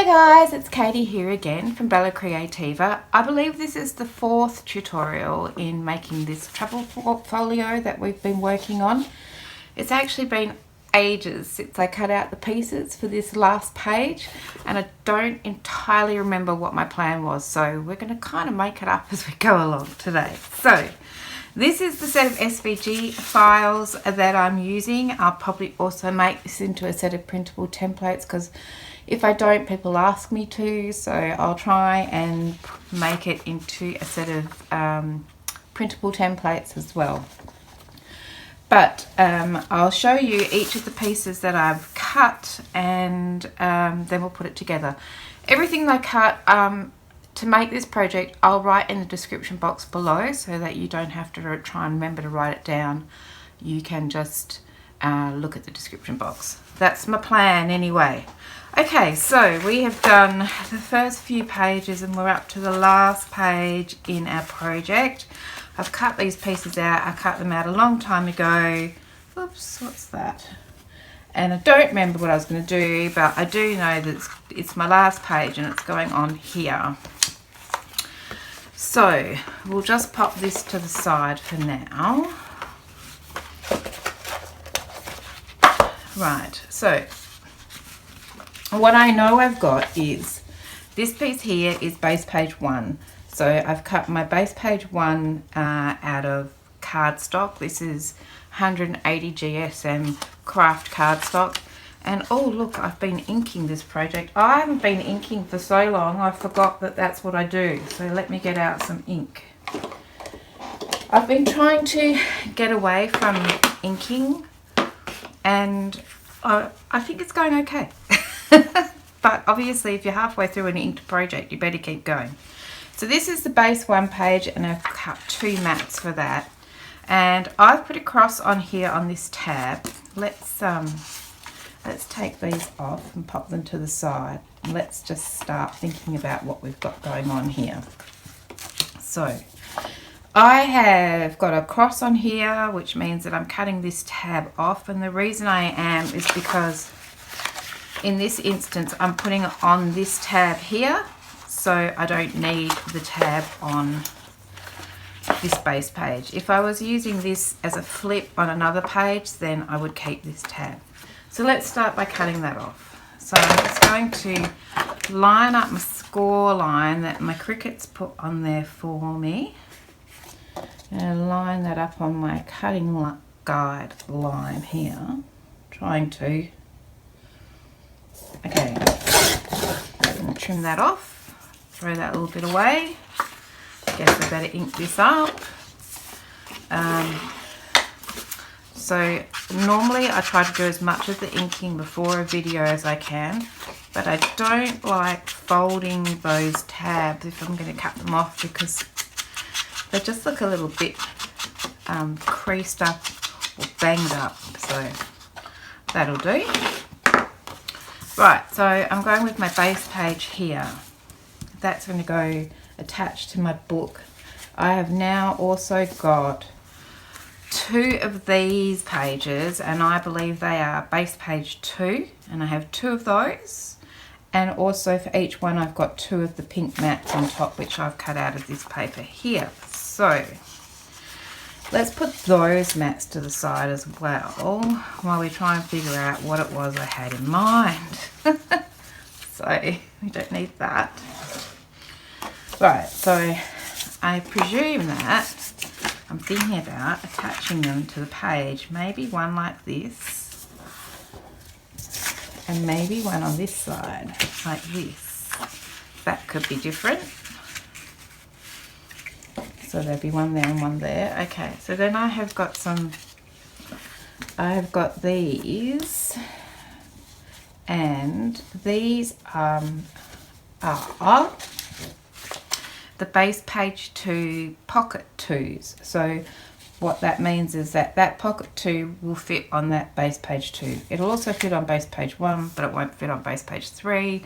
Hi guys, it's Katie here again from Creativa. I believe this is the 4th tutorial in making this travel folio that we've been working on. It's actually been ages since I cut out the pieces for this last page, and I don't entirely remember what my plan was, so we're going to kind of make it up as we go along today. So this is the set of SVG files that I'm using. I'll probably also make this into a set of printable templates, because if I don't, people ask me to, so I'll try and make it into a set of printable templates as well. But I'll show you each of the pieces that I've cut, and then we'll put it together. Everything I cut to make this project, I'll write in the description box below, so that you don't have to try and remember to write it down. You can just look at the description box. That's my plan anyway. Okay, so we have done the first few pages and we're up to the last page in our project. I've cut these pieces out. I cut them out a long time ago. Oops, what's that? And I don't remember what I was going to do, but I do know that it's my last page and it's going on here. So we'll just pop this to the side for now. Right, so what I know I've got is this piece here is base page 1. So I've cut my base page 1 out of cardstock. This is 180 GSM craft cardstock. And oh look, I've been inking this project. I haven't been inking for so long, I forgot that that's what I do. So let me get out some ink. I've been trying to get away from inking, and I think it's going okay. But obviously if you're halfway through an inked project, you better keep going. So this is the base 1 page, and I've cut 2 mats for that. And I've put a cross on here on this tab. Let's take these off and pop them to the side. Let's just start thinking about what we've got going on here. So I have got a cross on here, which means that I'm cutting this tab off, and the reason I am is because in this instance I'm putting it on this tab here, so I don't need the tab on this base page. If I was using this as a flip on another page, then I would keep this tab. So let's start by cutting that off. So I'm just going to line up my score line that my Cricut's put on there for me, and line that up on my cutting guide line here, trying to. Okay, I'm going to trim that off, throw that little bit away. Guess I better ink this up. So normally I try to do as much of the inking before a video as I can, but I don't like folding those tabs if I'm going to cut them off, because they just look a little bit creased up or banged up, so that'll do. Right, so I'm going with my base page here. That's going to go attached to my book. I have now also got 2 of these pages, and I believe they are base page 2, and I have 2 of those, and also for each one I've got 2 of the pink mats on top, which I've cut out of this paper here. So let's put those mats to the side as well while we try and figure out what it was I had in mind. So we don't need that. Right, so I presume that I'm thinking about attaching them to the page. Maybe one like this, and maybe one on this side like this. That could be different. So there'll be one there and one there. Okay, so then I have got these, and these are the base page 2 pocket 2s. So what that means is that that pocket 2 will fit on that base page 2. It'll also fit on base page 1, but it won't fit on base page 3,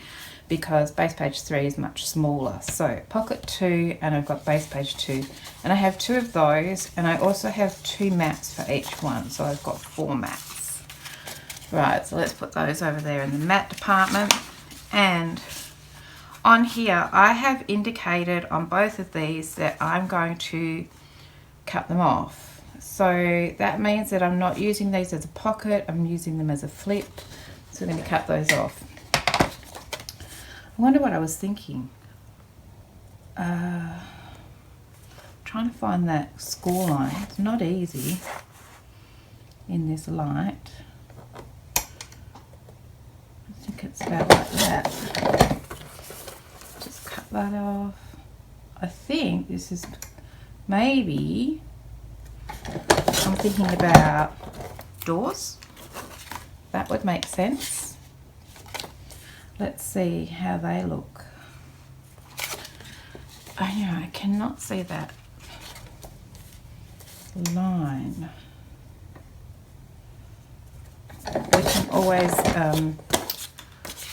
because base page 3 is much smaller. So pocket 2, and I've got base page 2, and I have 2 of those, and I also have 2 mats for each one, so I've got 4 mats. Right, so let's put those over there in the mat department, and on here I have indicated on both of these that I'm going to cut them off. So that means that I'm not using these as a pocket, I'm using them as a flip. So I'm going to cut those off. I wonder what I was thinking. Trying to find that score line. It's not easy in this light. I think it's about like that. Just cut that off. I think this is maybe, I'm thinking about doors. That would make sense. Let's see how they look. Oh yeah, I cannot see that line. We can always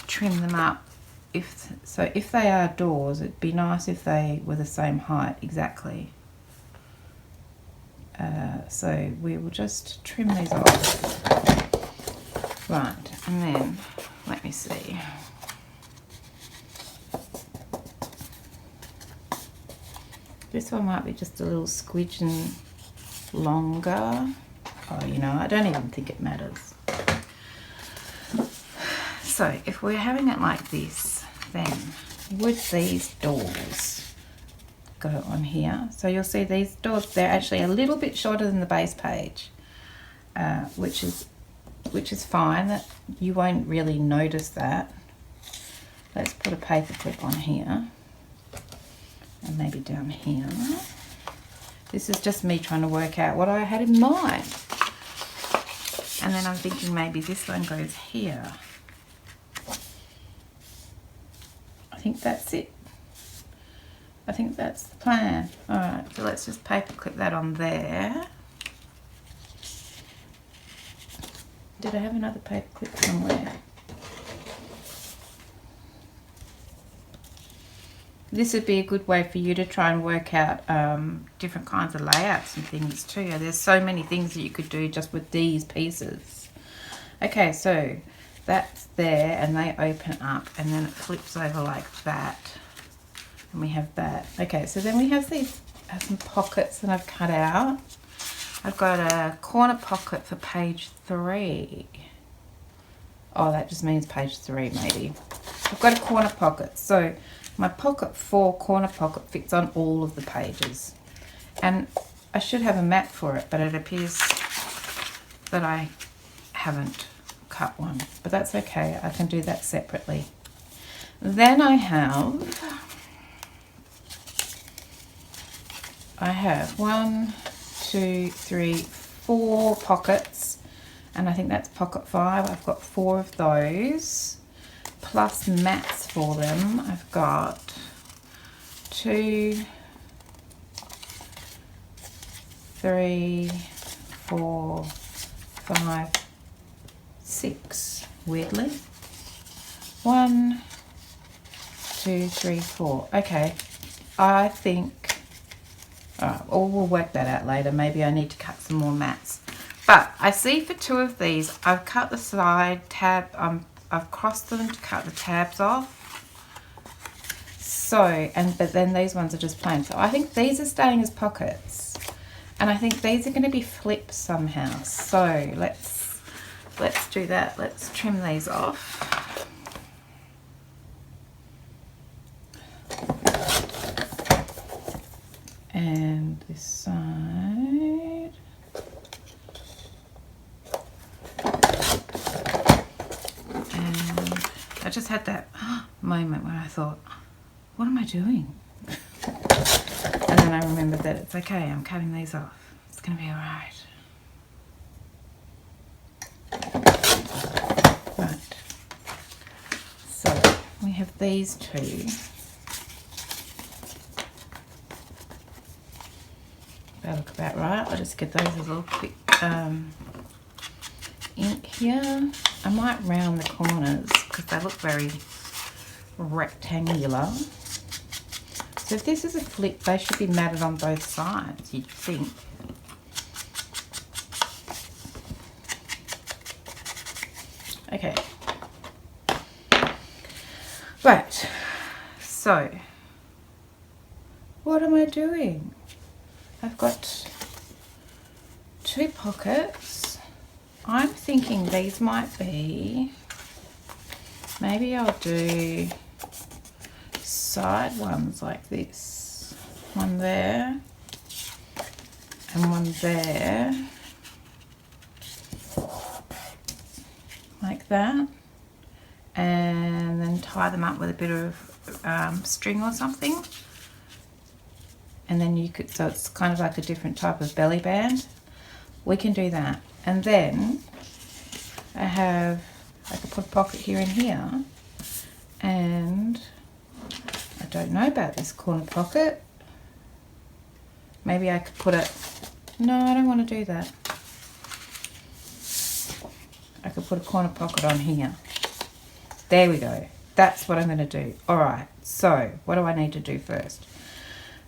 trim them up. If they are doors, it'd be nice if they were the same height exactly. So we will just trim these off. Right, and then let me see. This one might be just a little squidgen longer. Oh, you know, I don't even think it matters. So if we're having it like this, then would these doors go on here? So you'll see these doors, they're actually a little bit shorter than the base page, which is fine. That you won't really notice that. Let's put a paper clip on here and maybe down here. This is just me trying to work out what I had in mind. And then I'm thinking maybe this one goes here. I think that's it. I think that's the plan. Alright, so let's just paper clip that on there. Did I have another paper clip somewhere? This would be a good way for you to try and work out different kinds of layouts and things too. There's so many things that you could do just with these pieces. Okay, so that's there and they open up and then it flips over like that. And we have that. Okay, so then we have these some pockets that I've cut out. I've got a corner pocket for page 3. Oh, that just means page 3 maybe. I've got a corner pocket. So my pocket 4 corner pocket fits on all of the pages. And I should have a mat for it, but it appears that I haven't cut one. But that's okay, I can do that separately. Then I have 1, 2, 3, 4 pockets. And I think that's pocket 5. I've got 4 of those. Plus mats for them. I've got 2, 3, 4, 5, 6. Weirdly. 1, 2, 3, 4. Okay. I think. Or we'll work that out later. Maybe I need to cut some more mats. But I see for 2 of these, I've cut the side tab. I've crossed them to cut the tabs off. So, but then these ones are just plain. So I think these are staying as pockets. And I think these are going to be flipped somehow. So let's do that. Let's trim these off. And this side. I just had that moment when I thought, what am I doing? And then I remembered that it's okay, I'm cutting these off. It's going to be alright. Right. So we have these 2. They look about right. I'll just get those a little quick ink here. I might round the corners because they look very rectangular. So if this is a flip, they should be matted on both sides, you'd think. Okay. Right. So what am I doing? I've got 2 pockets. I'm thinking these might be, maybe I'll do side ones like this. One there and one there. Like that. And then tie them up with a bit of string or something. And then you could, so it's kind of like a different type of belly band. We can do that. And then I could put a pocket here and here. And I don't know about this corner pocket. Maybe I could put it, no, I don't want to do that. I could put a corner pocket on here. There we go. That's what I'm going to do. All right, so what do I need to do first?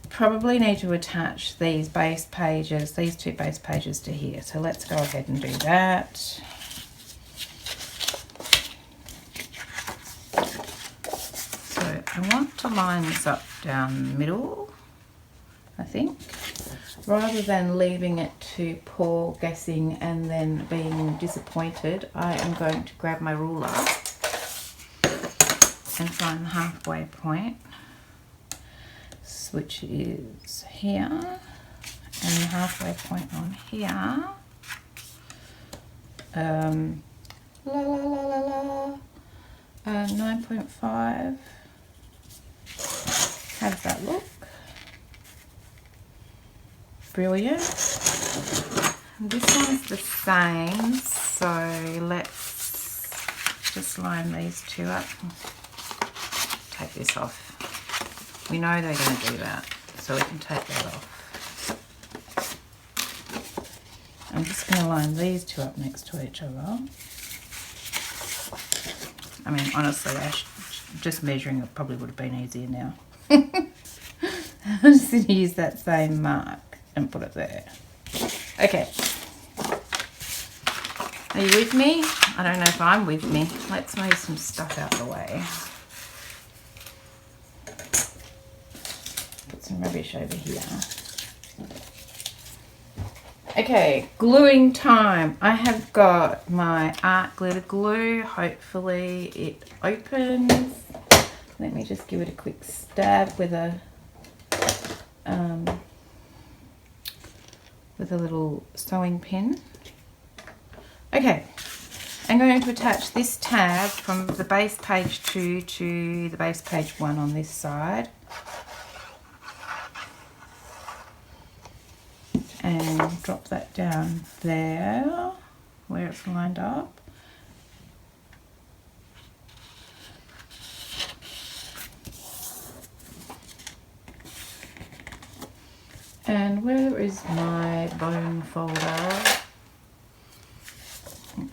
Probably need to attach these base pages, these 2 base pages to here. So let's go ahead and do that. So I want to line this up down the middle, I think, rather than leaving it to poor guessing and then being disappointed. I am going to grab my ruler and find the halfway point, which is here, and the halfway point on here. 9.5. How does that look? Brilliant. And this one's the same, so let's just line these 2 up. Take this off. We know they're going to do that, so we can take that off. I'm just going to line these 2 up next to each other. I mean, honestly, just measuring it probably would have been easier now. I'm just going to use that same mark and put it there. Okay. Are you with me? I don't know if I'm with me. Let's move some stuff out the way. Put some rubbish over here. Okay, gluing time. I have got my art glitter glue. Hopefully it opens. Let me just give it a quick stab with a little sewing pin. Okay, I'm going to attach this tab from the base page 2 to the base page 1 on this side. And drop that down there where it's lined up. And where is my bone folder?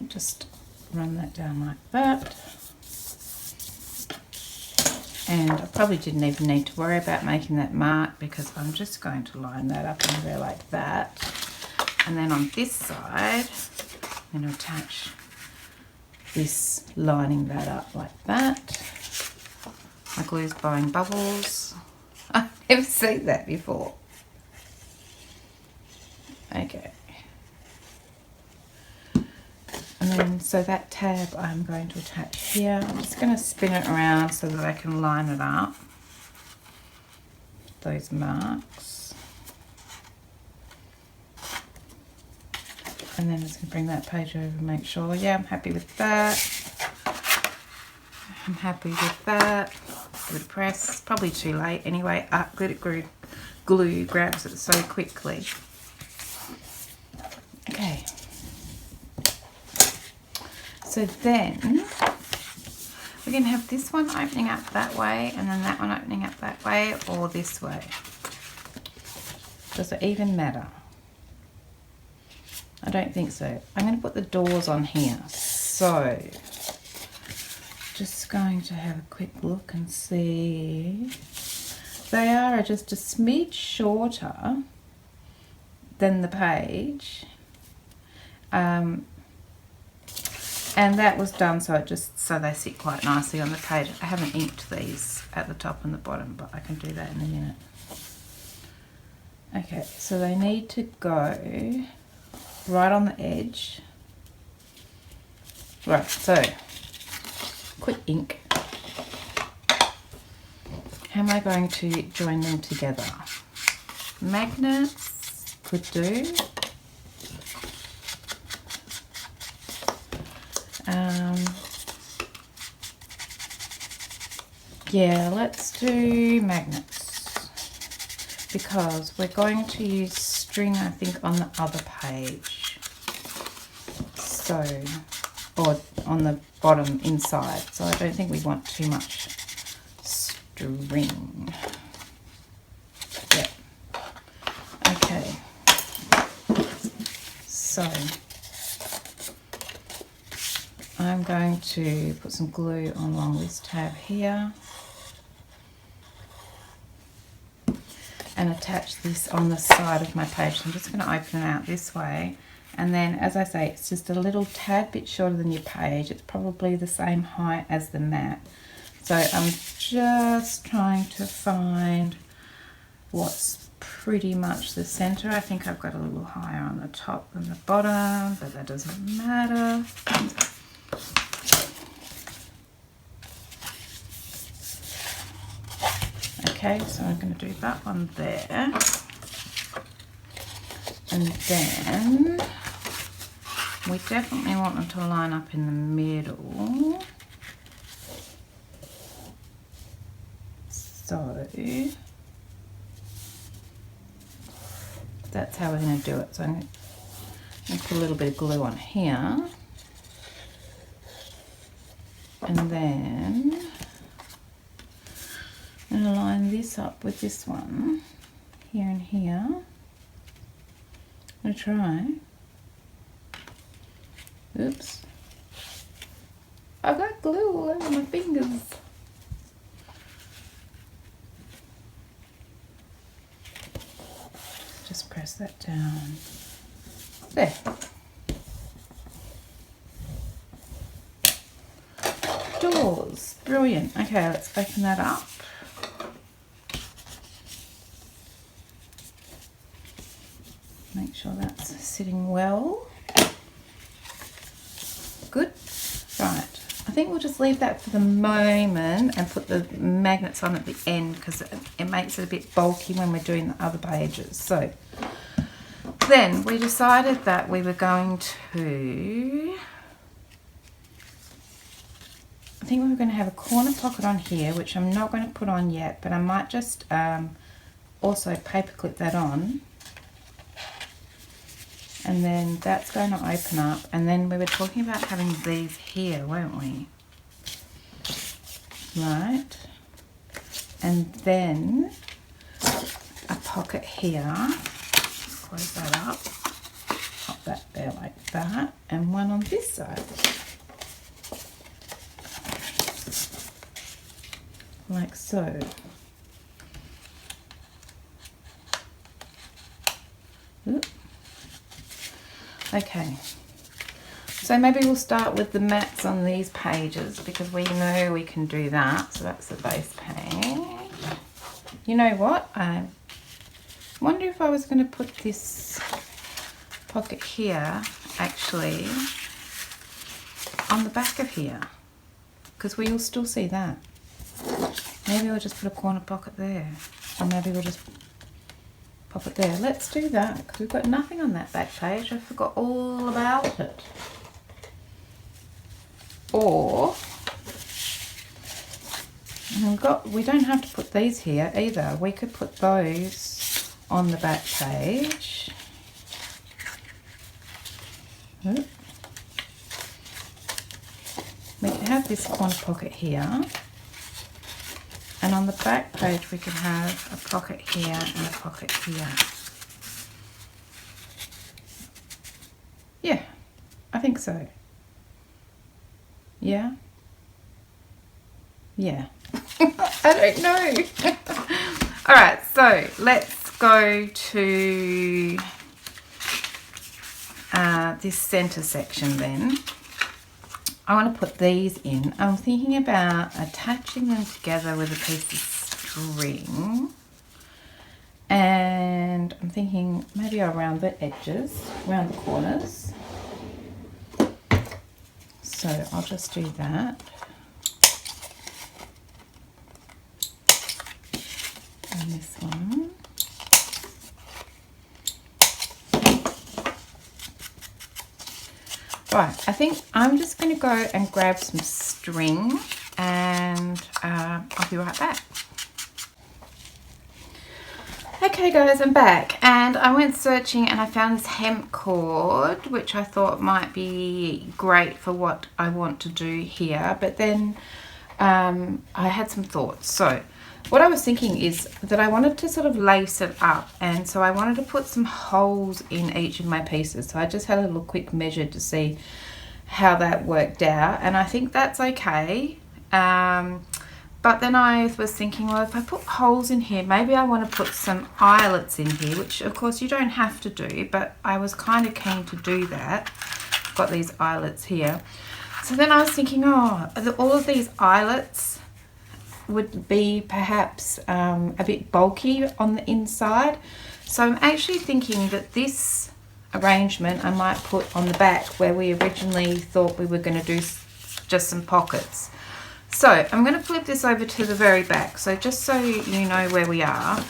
Just run that down like that. And I probably didn't even need to worry about making that mark because I'm just going to line that up in there like that. And then on this side, I'm going to attach this, lining that up like that. My glue's blowing bubbles. I've never seen that before. Okay. And then, so that tab I'm going to attach here. I'm just going to spin it around so that I can line it up. Those marks. And then I'm just going to bring that page over and make sure, yeah, I'm happy with that. I'm happy with that. Give it a press. Probably too late anyway. Glitter glue grabs it so quickly. Okay. So then we can have this one opening up that way and then that one opening up that way or this way. Does it even matter? I don't think so. I'm going to put the doors on here. So just going to have a quick look and see. They are just a smidge shorter than the page. And that was done so they sit quite nicely on the page. I haven't inked these at the top and the bottom, but I can do that in a minute. Okay, so they need to go right on the edge. Right, so quick ink. How am I going to join them together? Magnets could do. Yeah, let's do magnets because we're going to use string, I think, on the other page. So, or on the bottom inside. So I don't think we want too much string. Yeah. Okay. So I'm going to put some glue along this tab here and attach this on the side of my page. So I'm just going to open it out this way, and then, as I say, it's just a little tad bit shorter than your page. It's probably the same height as the mat. So I'm just trying to find what's pretty much the center. I think I've got a little higher on the top than the bottom, but that doesn't matter. Okay, so I'm going to do that one there. And then we definitely want them to line up in the middle. So that's how we're going to do it. So I'm going to put a little bit of glue on here. And then I'm going to line this up with this one, here and here. I'm going to try. Oops. I've got glue all over my fingers. Just press that down. There. Doors. Brilliant. Okay, let's open that up. Make sure that's sitting well. Good. Right. I think we'll just leave that for the moment and put the magnets on at the end because it makes it a bit bulky when we're doing the other pages. So then we decided that we were going to, I think we were going to have a corner pocket on here, which I'm not going to put on yet, but I might just also paper clip that on. And then that's going to open up, and then we were talking about having these here, weren't we? Right. And then a pocket here. Close that up. Pop that there like that. And one on this side. Like so. Oop. Okay, so maybe we'll start with the mats on these pages because we know we can do that. So that's the base page. You know what? I wonder if I was going to put this pocket here actually on the back of here because we'll still see that. Maybe we'll just put a corner pocket there, or maybe we'll just pop it there. Let's do that because we've got nothing on that back page. I forgot all about it. Or we don't have to put these here either. We could put those on the back page. Oop. We can have this corner pocket here. And on the back page we can have a pocket here and a pocket here. Yeah, I think so. Yeah? Yeah. I don't know. Alright, so let's go to this center section then. I want to put these in. I'm thinking about attaching them together with a piece of string. And I'm thinking maybe around the edges, around the corners. So I'll just do that. And this one. Right, I think I'm just going to go and grab some string and I'll be right back. Okay guys, I'm back and I went searching and I found this hemp cord which I thought might be great for what I want to do here, but then I had some thoughts. So what I was thinking is that I wanted to sort of lace it up, and so I wanted to put some holes in each of my pieces. So I just had a little quick measure to see how that worked out, and I think that's okay. But then I was thinking, well, if I put holes in here, maybe I want to put some eyelets in here, which of course you don't have to do, but I was kind of keen to do that. I've got these eyelets here. So then I was thinking, oh, all of these eyelets would be perhaps a bit bulky on the inside. So I'm actually thinking that this arrangement I might put on the back where we originally thought we were going to do just some pockets. So I'm going to flip this over to the very back. So just so you know where we are,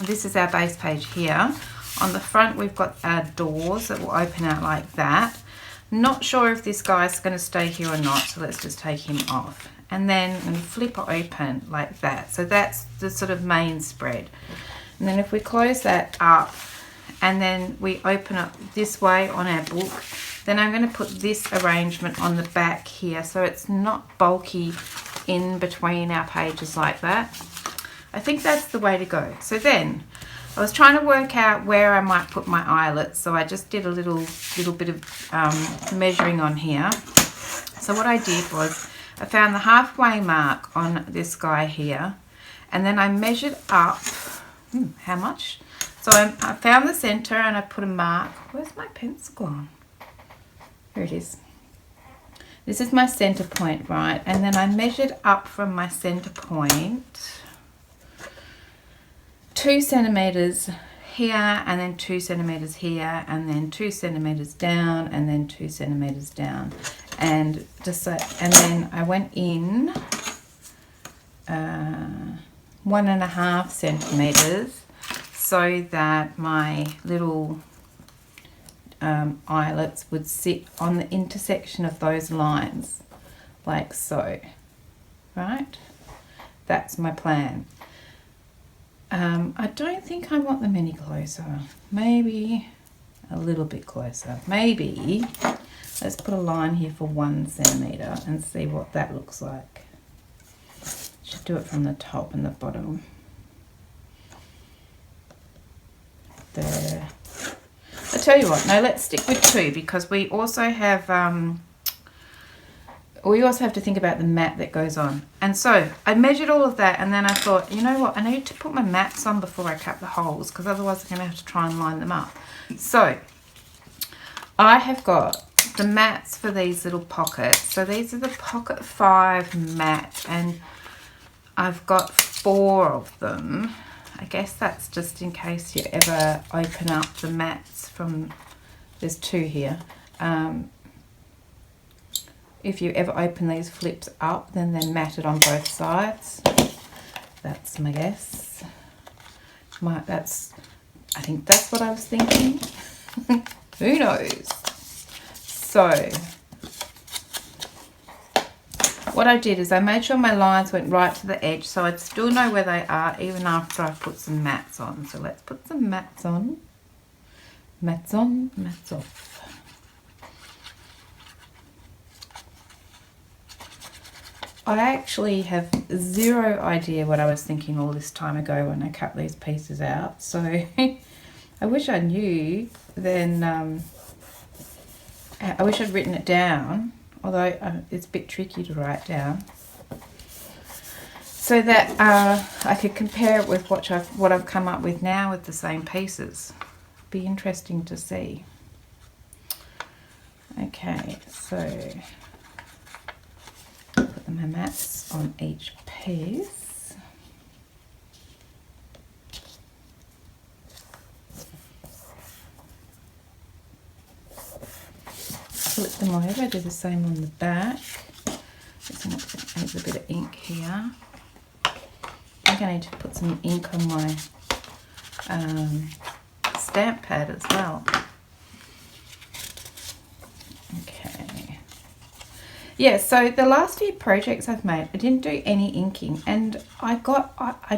this is our base page here. On the front we've got our doors that will open out like that. Not sure if this guy's going to stay here or not, so let's just take him off. And then I'm going to flip it open like that. So that's the sort of main spread. And then if we close that up and then we open up this way on our book, then I'm going to put this arrangement on the back here so it's not bulky in between our pages like that. I think that's the way to go. So then I was trying to work out where I might put my eyelets, so I just did a little bit of measuring on here. So what I did was I found the halfway mark on this guy here, and then I measured up, how much? So I found the center and I put a mark. Where's my pencil gone? Here it is. This is my center point, right? And then I measured up from my center point 2 centimeters here, and then 2 centimeters here, and then 2 centimeters down, and then 2 centimeters down. And just so, and then I went in 1.5 centimeters so that my little eyelets would sit on the intersection of those lines, like so, right? That's my plan. I don't think I want them any closer. Maybe a little bit closer. Maybe, let's put a line here for 1 centimeter and see what that looks like. Should do it from the top and the bottom. There. I tell you what, no, let's stick with 2 because we also have to think about the mat that goes on. And so I measured all of that, and then I thought, you know what, I need to put my mats on before I cut the holes because otherwise I'm going to have to try and line them up. So I have got the mats for these little pockets. So these are the Pocket 5 mats, and I've got 4 of them. I guess that's just in case you ever open up the mats from, there's 2 here. If you ever open these flips up, then they're matted on both sides. That's my guess. I think that's what I was thinking. Who knows? So what I did is I made sure my lines went right to the edge so I'd still know where they are even after I put some mats on. So let's put some mats on. Mats on, mats off. I actually have zero idea what I was thinking all this time ago when I cut these pieces out. So I wish I knew then. I wish I'd written it down, although it's a bit tricky to write down, so that I could compare it with what I've come up with now with the same pieces. Be interesting to see. Okay, so my mats on each piece. Flip them over, do the same on the back. This one has a bit of ink here. I think I need to put some ink on my stamp pad as well. Okay. Yeah, so the last few projects I've made, I didn't do any inking, and I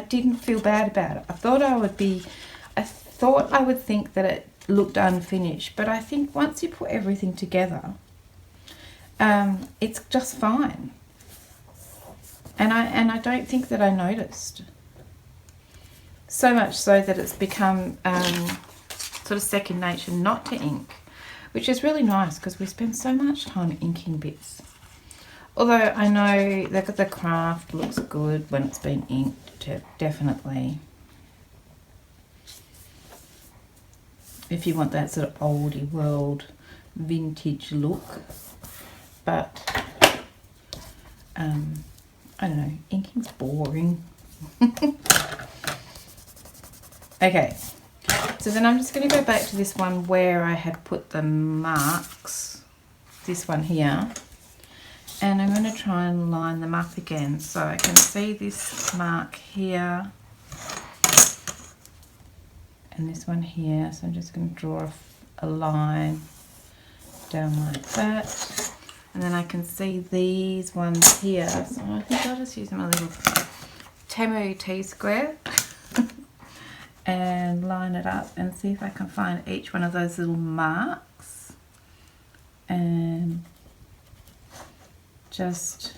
didn't feel bad about it. I thought I would think that it looked unfinished, but I think once you put everything together, it's just fine. And I don't think that I noticed. So much so that it's become sort of second nature not to ink, which is really nice because we spend so much time inking bits. Although I know that the craft looks good when it's been inked, definitely. If you want that sort of oldie world vintage look. But I don't know, inking's boring. Okay, so then I'm just going to go back to this one where I had put the marks, this one here, and I'm going to try and line them up again. So I can see this mark here and this one here, so I'm just going to draw a line down like that. And then I can see these ones here, so I think I'll just use my little Temu T-square and line it up and see if I can find each one of those little marks and just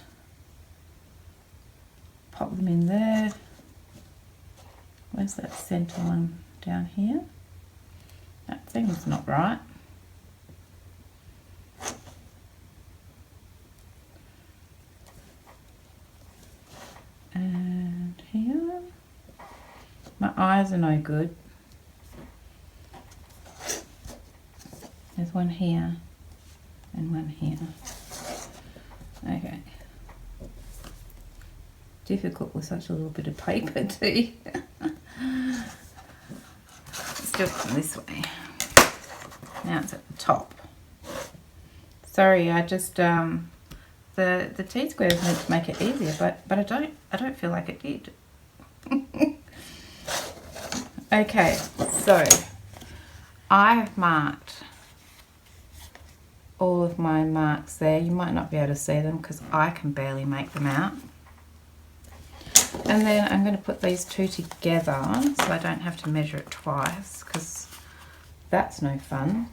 pop them in there. Where's that centre one down here? That thing's not right. And here, my eyes are no good. There's one here and one here. Okay. Difficult with such a little bit of paper too. Let's do it from this way. Now it's at the top. Sorry, I just the T-square is meant to make it easier, but I don't feel like it did. Okay, so I've marked all of my marks there. You might not be able to see them because I can barely make them out. And then I'm going to put these two together so I don't have to measure it twice because that's no fun.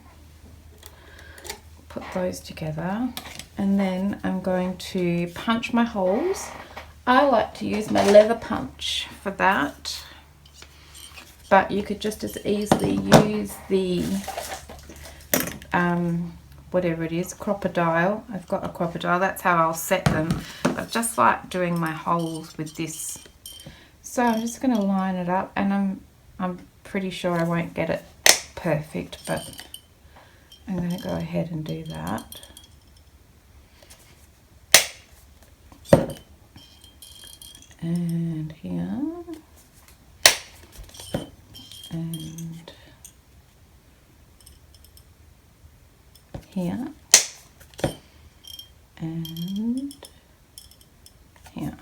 Put those together. And then I'm going to punch my holes. I like to use my leather punch for that, but you could just as easily use the whatever it is, crocodile. I've got a crocodile, that's how I'll set them. I just like doing my holes with this. So I'm just going to line it up, and I'm pretty sure I won't get it perfect, but I'm going to go ahead and do that. And here, and here, and here.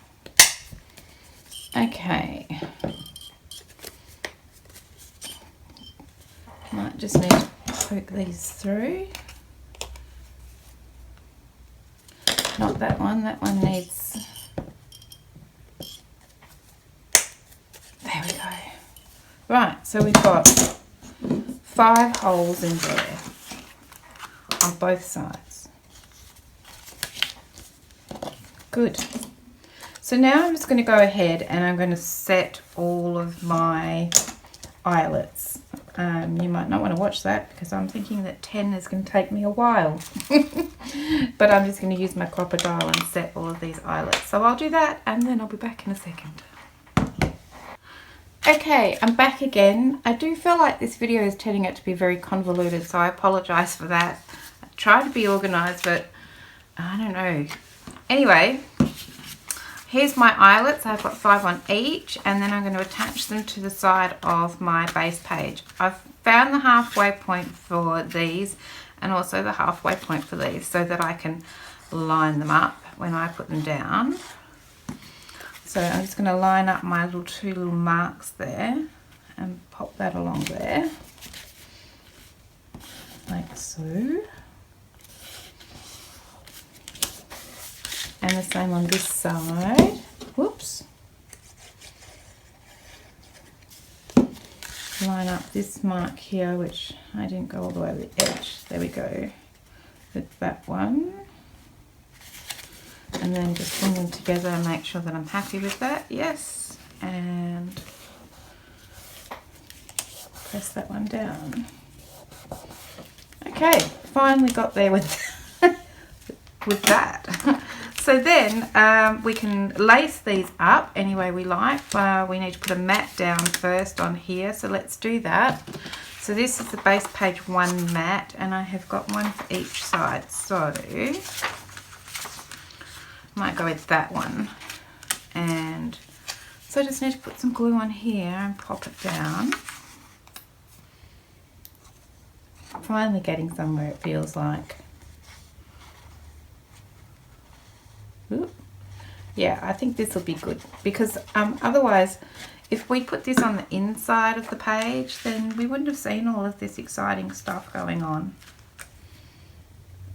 Okay. Might just need to poke these through. Not that one needs... There we go. Right, so we've got 5 holes in there on both sides. Good. So now I'm just going to go ahead and I'm going to set all of my eyelets. You might not want to watch that because I'm thinking that 10 is going to take me a while. But I'm just going to use my crocodile and set all of these eyelets. So I'll do that and then I'll be back in a second. Okay, I'm back again. I do feel like this video is turning out to be very convoluted, so I apologise for that. I try to be organised, but I don't know. Anyway, here's my eyelets. I've got 5 on each, and then I'm going to attach them to the side of my base page. I've found the halfway point for these and also the halfway point for these so that I can line them up when I put them down. So I'm just going to line up my two little marks there and pop that along there, like so. And the same on this side. Whoops. Line up this mark here, which I didn't go all the way to the edge. There we go. With that one. And then just bring them together and make sure that I'm happy with that. Yes. And press that one down. Okay, finally got there with with that. So then we can lace these up any way we like. We need to put a mat down first on here, so let's do that. So this is the base page 1 mat, and I have got one for each side. So I might go with that one. And so I just need to put some glue on here and pop it down. Finally getting somewhere, it feels like. Ooh. Yeah, I think this will be good because otherwise if we put this on the inside of the page, then we wouldn't have seen all of this exciting stuff going on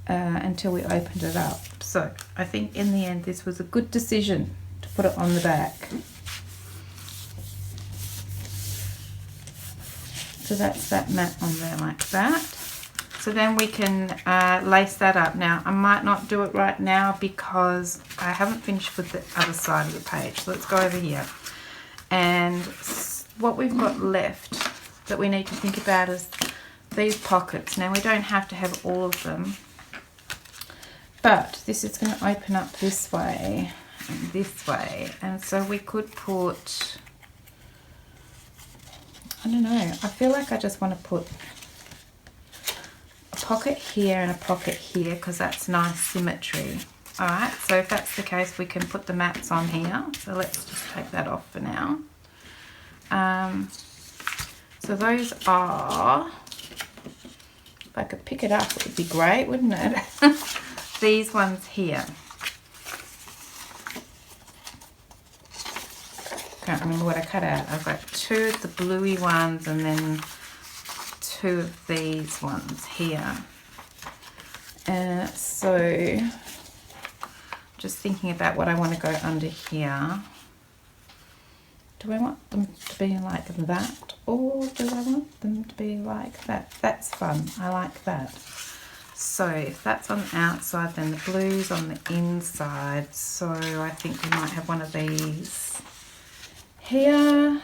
until we opened it up. So I think in the end this was a good decision to put it on the back. So that's that mat on there like that. So then we can lace that up. Now I might not do it right now because I haven't finished with the other side of the page. So let's go over here. And what we've got left that we need to think about is these pockets. Now we don't have to have all of them, but this is going to open up this way and this way. And so we could put, I don't know, I feel like I just want to put a pocket here and a pocket here because that's nice symmetry. Alright, so if that's the case, we can put the mats on here. So let's just take that off for now. So those are, if I could pick it up, it would be great, wouldn't it? These ones here. Can't remember what I cut out. I've got 2 of the bluey ones and then 2 of these ones here. So just thinking about what I want to go under here. Do I want them to be like that, or do I want them to be like that? That's fun. I like that. So if that's on the outside, then the blue's on the inside. So I think we might have one of these here.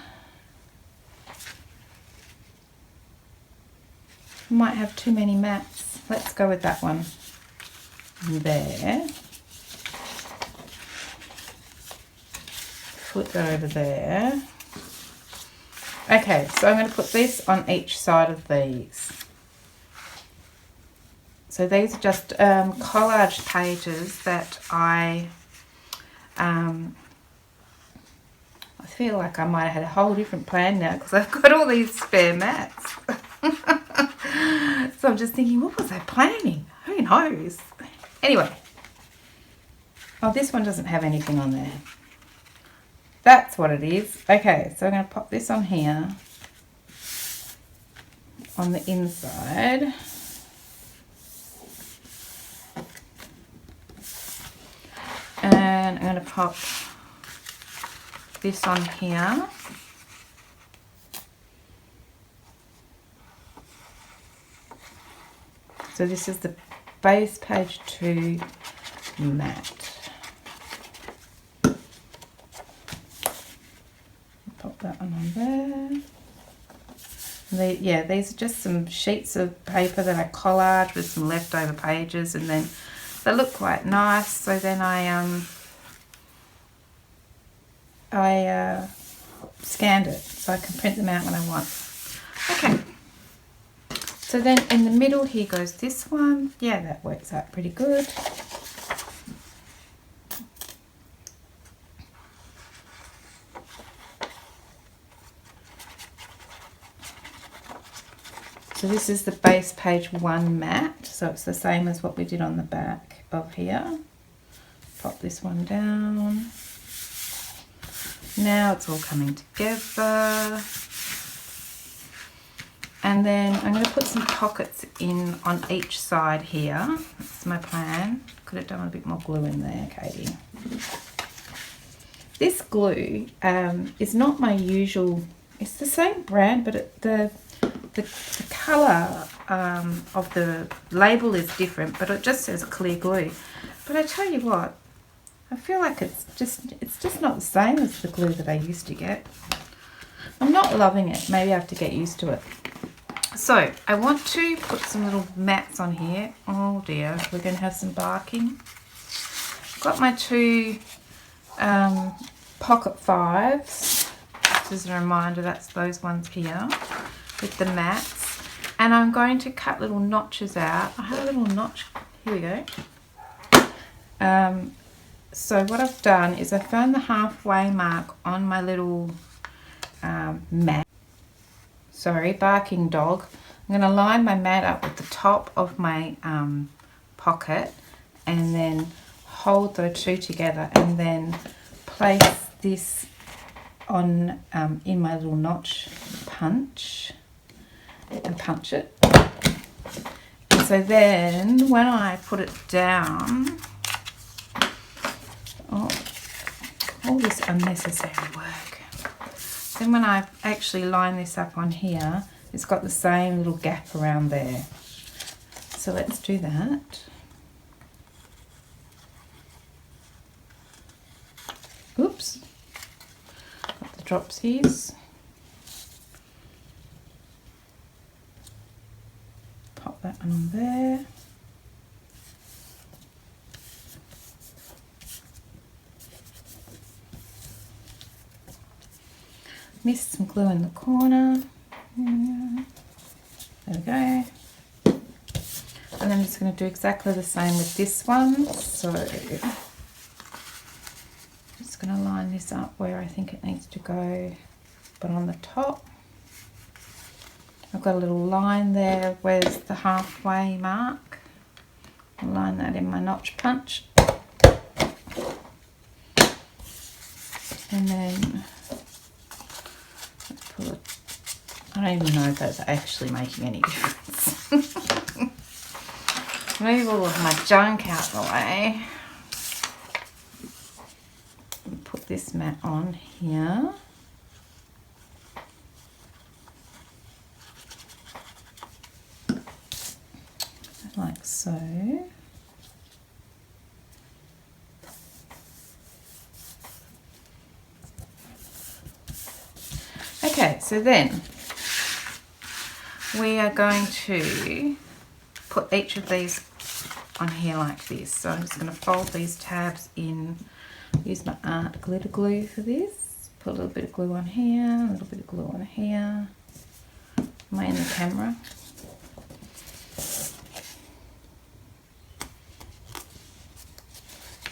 Might have too many mats. Let's go with that one there. Flip that over there. Okay, so I'm going to put this on each side of these. So these are just collage pages that I feel like I might have had a whole different plan now because I've got all these spare mats. So I'm just thinking, what was I planning? Who knows? Anyway. Oh, this one doesn't have anything on there. That's what it is. Okay, so I'm going to pop this on here on the inside. And I'm going to pop this on here. So this is the base page 2 mat. Pop that one on there. Yeah, these are just some sheets of paper that I collaged with some leftover pages, and then they look quite nice. So then I scanned it so I can print them out when I want. Okay. So then in the middle here goes this one. Yeah, that works out pretty good. So this is the base page 1 mat, so it's the same as what we did on the back of here. Pop this one down. Now it's all coming together. And then I'm going to put some pockets in on each side here. That's my plan. Could have done a bit more glue in there, Katie. This glue is not my usual, it's the same brand, but the colour of the label is different, but it just says clear glue. But I tell you what, I feel like it's just not the same as the glue that I used to get. I'm not loving it. Maybe I have to get used to it. So I want to put some little mats on here. Oh dear, we're going to have some barking. Got my 2 pocket 5s. Just as a reminder, that's those ones here with the mats. And I'm going to cut little notches out. I have a little notch. Here we go. So what I've done is I found the halfway mark on my little mat. Sorry, barking dog. I'm going to line my mat up with the top of my pocket and then hold the 2 together and then place this on in my little notch punch and punch it. And so then when I put it down, all this unnecessary work. Then when I actually line this up on here, it's got the same little gap around there. So let's do that. Oops, got the dropsies. Pop that one on there. Missed some glue in the corner. There we go. And then I'm just going to do exactly the same with this one. So I'm just going to line this up where I think it needs to go, but on the top. I've got a little line there. Where's the halfway mark? I'll line that in my notch punch. And then I don't even know if that's actually making any difference. Move all of my junk out the way. Put this mat on here. Like so. Okay, so then we are going to put each of these on here like this. So I'm just going to fold these tabs in, use my art glitter glue for this. Put a little bit of glue on here, a little bit of glue on here. Am I in the camera?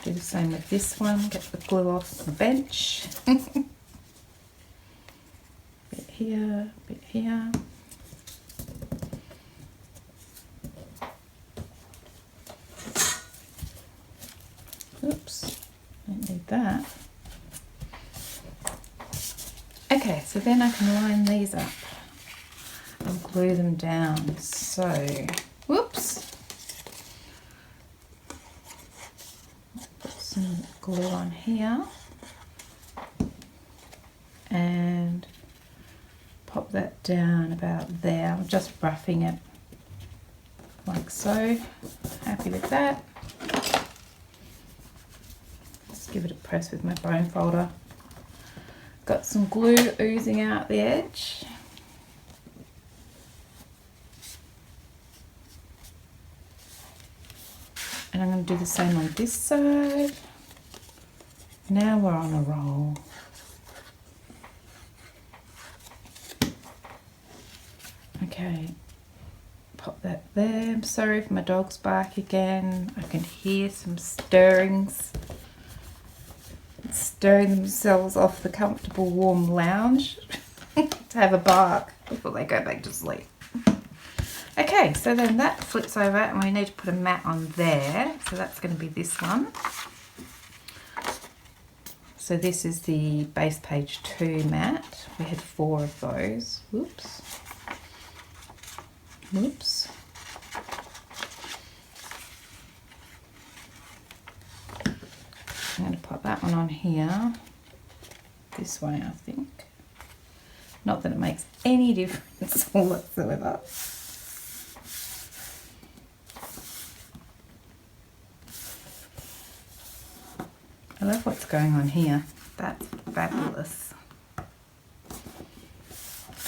Do the same with this one, get the glue off the bench. Bit here, bit here. Oops, don't need that. Okay, so then I can line these up and glue them down. So, whoops. Put some glue on here and pop that down about there. I'm just roughing it like so. Happy with that. Give it a press with my bone folder. Got some glue oozing out the edge. And I'm going to do the same on this side. Now we're on a roll. Okay, pop that there. I'm sorry if my dog's bark again. I can hear some stirrings. Stirring themselves off the comfortable warm lounge to have a bark before they go back to sleep. Okay, so then that flips over and we need to put a mat on there. So that's going to be this one. So this is the base page 2 mat. We had 4 of those. Whoops. Whoops. I'm going to pop that one on here. This way, I think. Not that it makes any difference whatsoever. I love what's going on here. That's fabulous.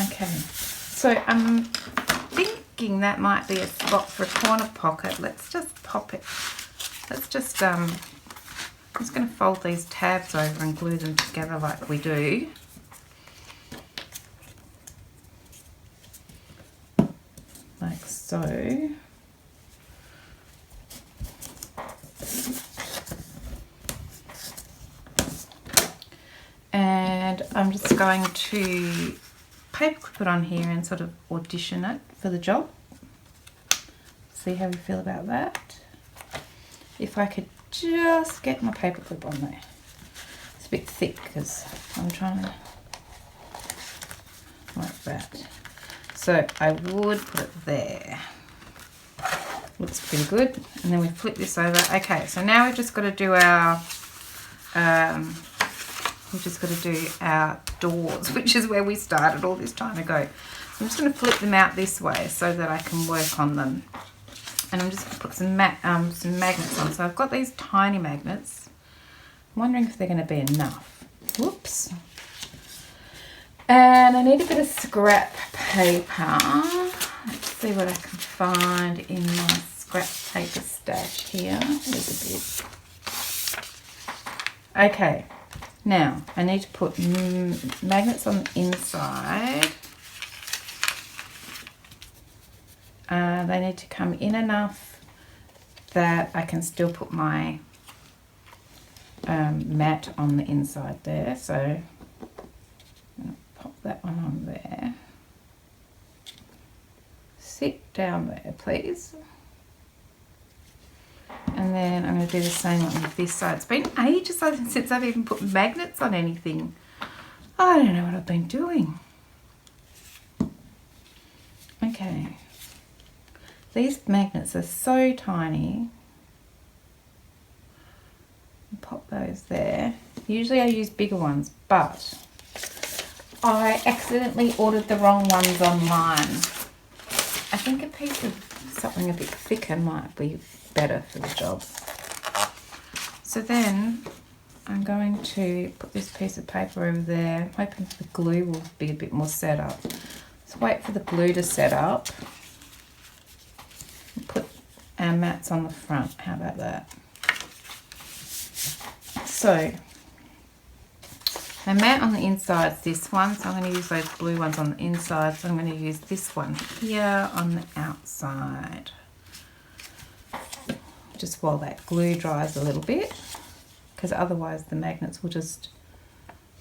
Okay, so I'm thinking that might be a spot for a corner pocket. Let's just pop it. Let's just, I'm just going to fold these tabs over and glue them together like we do. Like so. And I'm just going to paper clip it on here and sort of audition it for the job. See how we feel about that. If I could just get my paper clip on there. It's a bit thick because I'm trying to, like that. So I would put it there. Looks pretty good. And then we flip this over. Okay, so now we've just got to do our doors, which is where we started all this time ago. So I'm just going to flip them out this way so that I can work on them. And I'm just going to put some magnets on. So I've got these tiny magnets. I'm wondering if they're going to be enough. Whoops. And I need a bit of scrap paper. Let's see what I can find in my scrap paper stash here. There's a bit. Okay. Now, I need to put magnets on the inside. They need to come in enough that I can still put my mat on the inside there. So, I'm going to pop that one on there. Sit down there, please. And then I'm going to do the same one with this side. It's been ages since I've even put magnets on anything. I don't know what I've been doing. Okay. These magnets are so tiny. Pop those there. Usually I use bigger ones, but I accidentally ordered the wrong ones online. I think a piece of something a bit thicker might be better for the job. So then I'm going to put this piece of paper over there. I'm hoping the glue will be a bit more set up. Let's wait for the glue to set up. Put our mats on the front. How about that? So my mat on the inside is this one, so I'm going to use those blue ones on the inside. So I'm going to use this one here on the outside. Just while that glue dries a little bit, because otherwise the magnets will just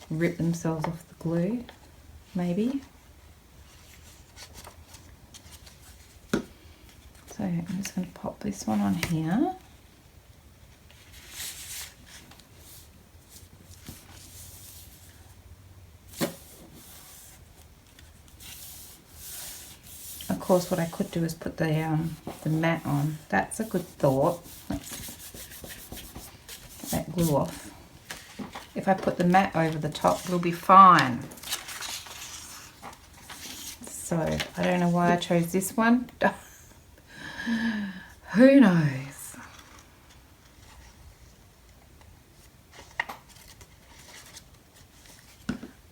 rip themselves off the glue, maybe. So I'm just going to pop this one on here. Of course, what I could do is put the mat on. That's a good thought. Let's get that glue off. If I put the mat over the top, it'll be fine. So I don't know why I chose this one. Who knows?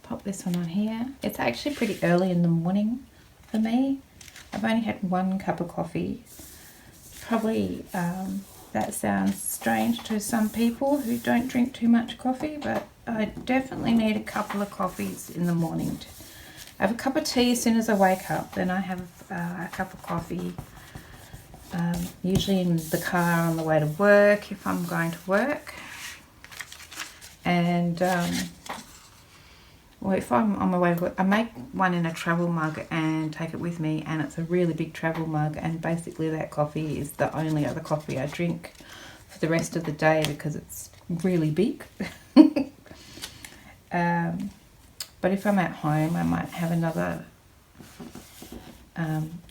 Pop this one on here. It's actually pretty early in the morning for me. I've only had 1 cup of coffee. Probably that sounds strange to some people who don't drink too much coffee, but I definitely need a couple of coffees in the morning. I have a cup of tea as soon as I wake up, then I have a cup of coffee, usually in the car on the way to work if I'm going to work. And Well, if I'm on my way to work, I make one in a travel mug and take it with me, and it's a really big travel mug, and basically that coffee is the only other coffee I drink for the rest of the day because it's really big. But if I'm at home, I might have another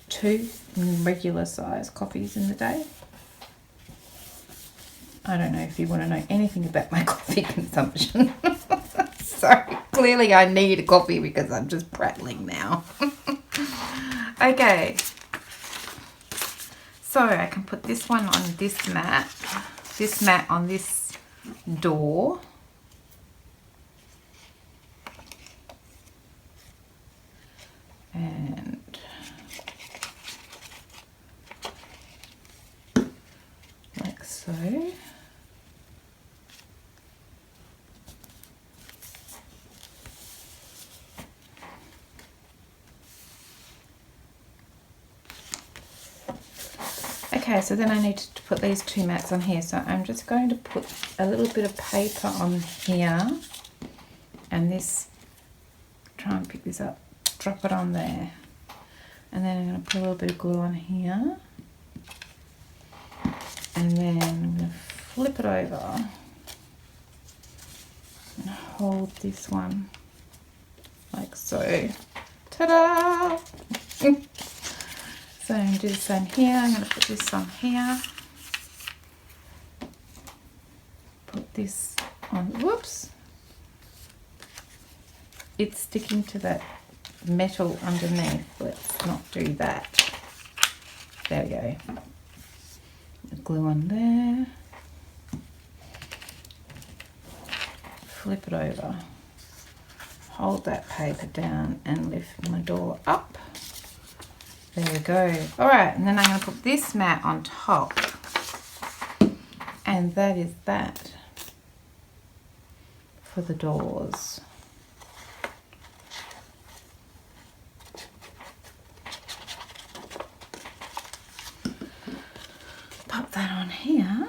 2 regular size coffees in the day. I don't know if you want to know anything about my coffee consumption. So clearly I need a coffee because I'm just prattling now. Okay. So I can put this one on this mat on this door. And like so. Okay, so then I need to put these 2 mats on here. So I'm just going to put a little bit of paper on here, and this, try and pick this up, drop it on there. And then I'm going to put a little bit of glue on here. And then I'm going to flip it over and hold this one like so. Ta-da! So I'm going to do the same here. I'm going to put this on here. Put this on, whoops. It's sticking to that metal underneath. Let's not do that. There we go. Glue on there. Flip it over. Hold that paper down and lift my door up. There we go. Alright, and then I'm going to put this mat on top. And that is that for the doors. Pop that on here.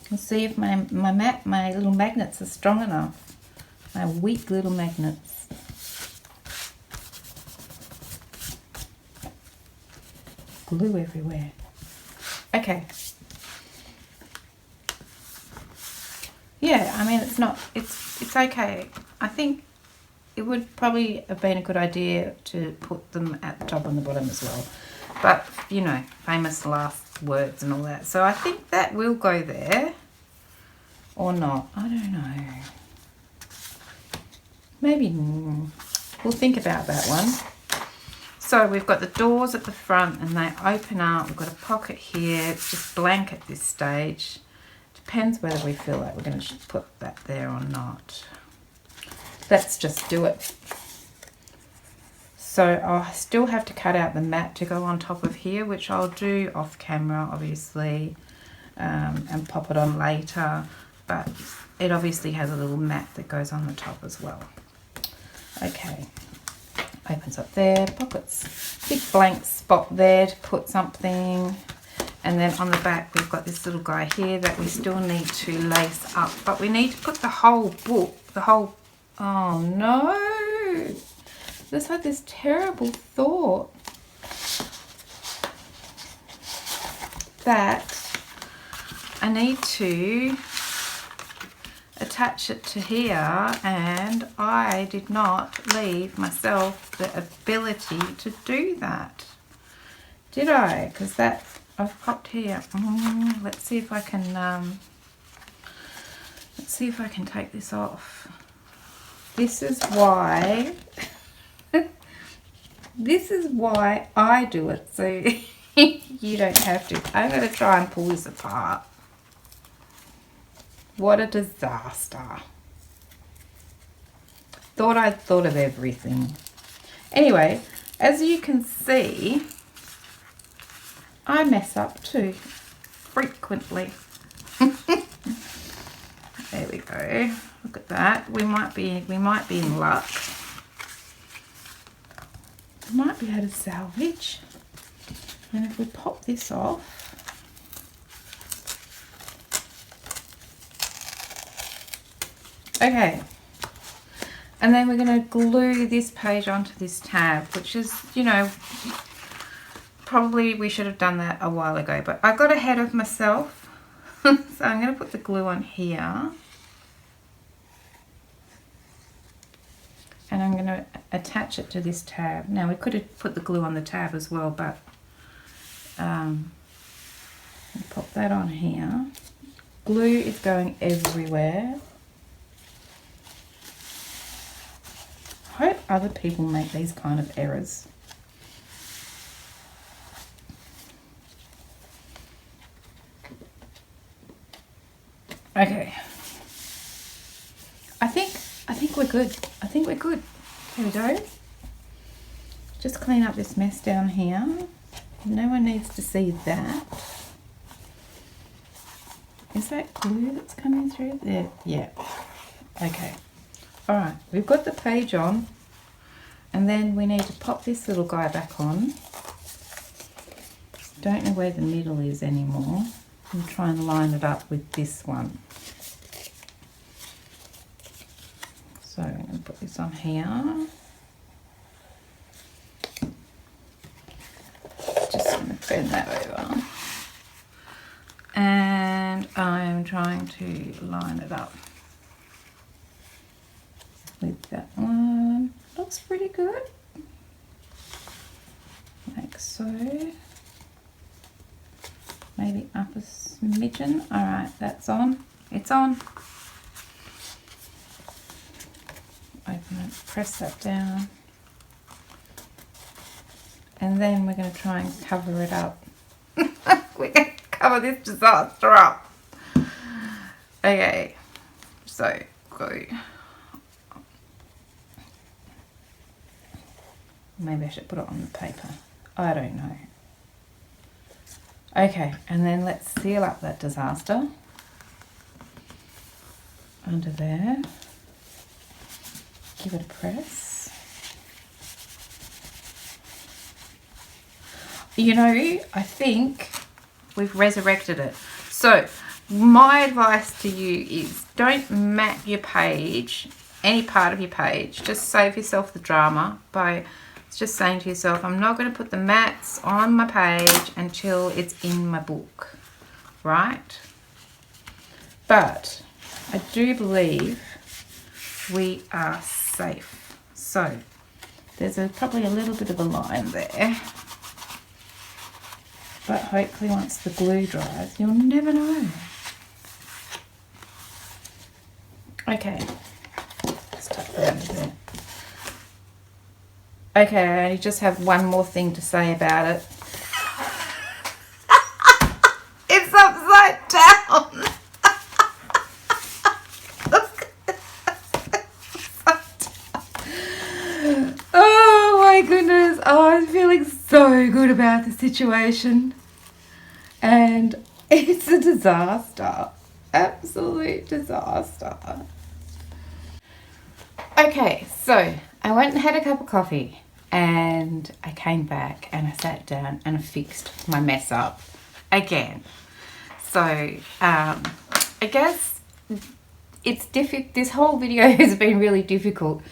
And see if my little magnets are strong enough. My weak little magnets. Glue everywhere. Okay. Yeah, I mean it's okay. I think it would probably have been a good idea to put them at the top and the bottom as well. But, you know, famous last words and all that. So I think that will go there. Or not. I don't know. Maybe we'll think about that one. So we've got the doors at the front and they open up. We've got a pocket here. It's just blank at this stage. Depends whether we feel like we're going to put that there or not. Let's just do it. So I'll still have to cut out the mat to go on top of here, which I'll do off camera, obviously, and pop it on later. But it obviously has a little mat that goes on the top as well. Okay, opens up there, pockets. Big blank spot there to put something. And then on the back we've got this little guy here that we still need to lace up. But we need to put the whole book, oh no! Just had this terrible thought that I need to attach it to here, and I did not leave myself the ability to do that. Did I? Because that I've popped here. Let's see if I can take this off. This is why this is why I do it, so you don't have to. I'm going to try and pull this apart. What a disaster. Thought I'd thought of everything. Anyway, as you can see, I mess up too, frequently. There we go. Look at that. We might be in luck. We might be able to salvage. And if we pop this off, Okay. And then we're going to glue this page onto this tab, which is, you know, probably we should have done that a while ago, but I got ahead of myself. So I'm going to put the glue on here. And I'm going to attach it to this tab. Now we could have put the glue on the tab as well, but pop that on here. Glue is going everywhere. I hope other people make these kind of errors. Okay. I think we're good. I think we're good. Here we go. Just clean up this mess down here. No one needs to see that. Is that glue that's coming through there? Yeah. Okay. All right. We've got the page on, and then we need to pop this little guy back on. Don't know where the middle is anymore. I'm trying to line it up with this one. So I'm going to put this on here. Just going to bend that over. And I'm trying to line it up with that one. Looks pretty good. Like so. Maybe up a smidgen. All right, that's on. It's on. Open it, press that down. And then we're going to try and cover it up. We're going to cover this disaster up. Okay, so glue. Maybe I should put it on the paper. I don't know. Okay, and then let's seal up that disaster. Under there. Give it a press. You know, I think we've resurrected it. So my advice to you is don't map your page, any part of your page. Just save yourself the drama by just saying to yourself, I'm not going to put the mats on my page until it's in my book, right? But I do believe we are safe. So there's probably a little bit of a line there, but hopefully once the glue dries, you'll never know. Okay, let's tuck that under there. Okay, I just have one more thing to say about it. It's upside down. Oh my goodness. Oh, I'm feeling so good about the situation. And it's a disaster. Absolute disaster. Okay, so I went and had a cup of coffee and I came back and I sat down and I fixed my mess up again. So I guess it's difficult. This whole video has been really difficult.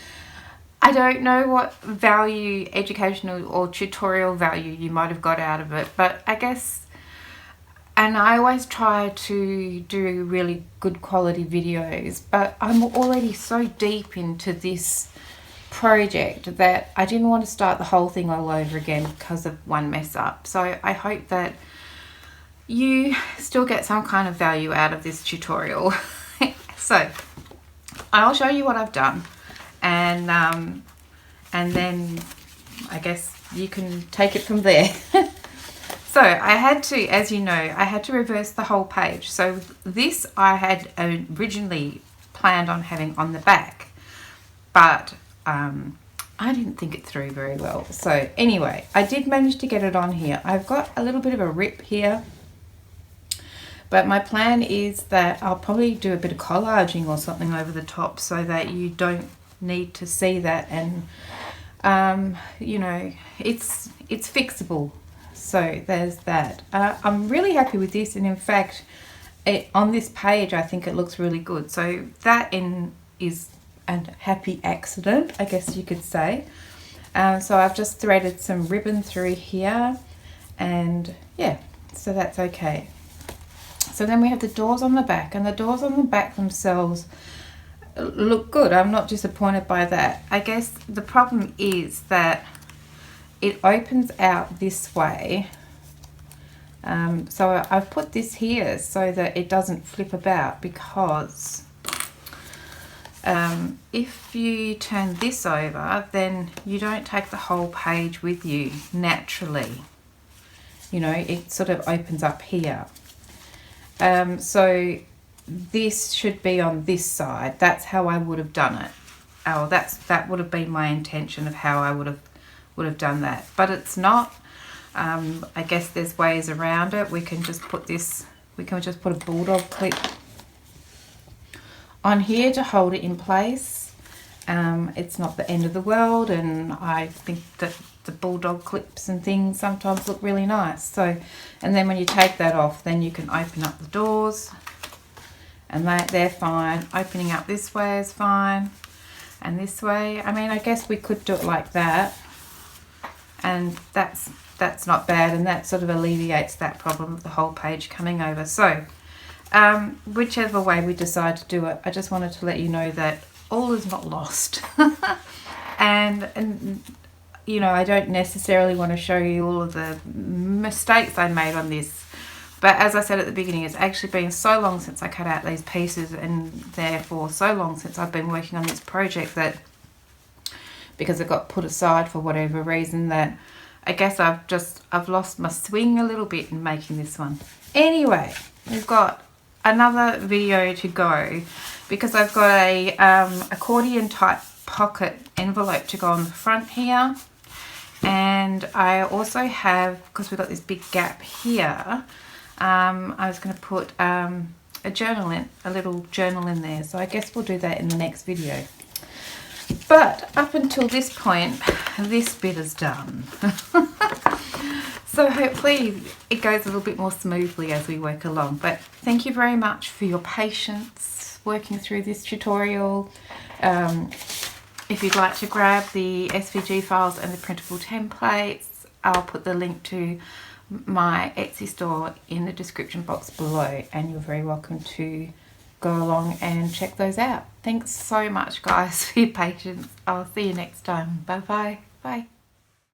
I don't know what value, educational or tutorial value you might have got out of it, but I guess, and I always try to do really good quality videos, but I'm already so deep into this project that I didn't want to start the whole thing all over again because of one mess up. So I hope that you still get some kind of value out of this tutorial. So I'll show you what I've done, and then I guess you can take it from there. So I had to, as you know, I had to reverse the whole page. So this I had originally planned on having on the back, but I didn't think it through very well. So anyway, I did manage to get it on here. I've got a little bit of a rip here, but my plan is that I'll probably do a bit of collaging or something over the top so that you don't need to see that, and you know, it's fixable. So there's that. I'm really happy with this, and in fact on this page I think it looks really good. So that in is a happy accident, I guess you could say. So I've just threaded some ribbon through here, and yeah, so that's okay. So then we have the doors on the back, and the doors on the back themselves look good. I'm not disappointed by that. I guess the problem is that it opens out this way. So I've put this here so that it doesn't flip about, because if you turn this over, then you don't take the whole page with you naturally. You know, it sort of opens up here. So this should be on this side. That's how I would have done it. Oh, that would have been my intention of how I would have done that. But it's not. I guess there's ways around it. We can just put this. We can just put a bulldog clip on here to hold it in place. It's not the end of the world, and I think that the bulldog clips and things sometimes look really nice. So, and then when you take that off, then you can open up the doors, and they're fine. Opening up this way is fine, and this way. I mean, I guess we could do it like that, and that's not bad, and that sort of alleviates that problem of the whole page coming over. So whichever way we decide to do it, I just wanted to let you know that all is not lost. and you know, I don't necessarily want to show you all of the mistakes I made on this, but as I said at the beginning, it's actually been so long since I cut out these pieces, and therefore so long since I've been working on this project, that because it got put aside for whatever reason, that I guess I've lost my swing a little bit in making this one. Anyway, we've got another video to go, because I've got a accordion type pocket envelope to go on the front here, and I also have, because we've got this big gap here, I was going to put a little journal in there, so I guess we'll do that in the next video. But up until this point, this bit is done. So hopefully it goes a little bit more smoothly as we work along. But thank you very much for your patience working through this tutorial. If you'd like to grab the SVG files and the printable templates, I'll put the link to my Etsy store in the description box below, and you're very welcome to go along and check those out. Thanks so much, guys, for your patience. I'll see you next time. Bye-bye. Bye.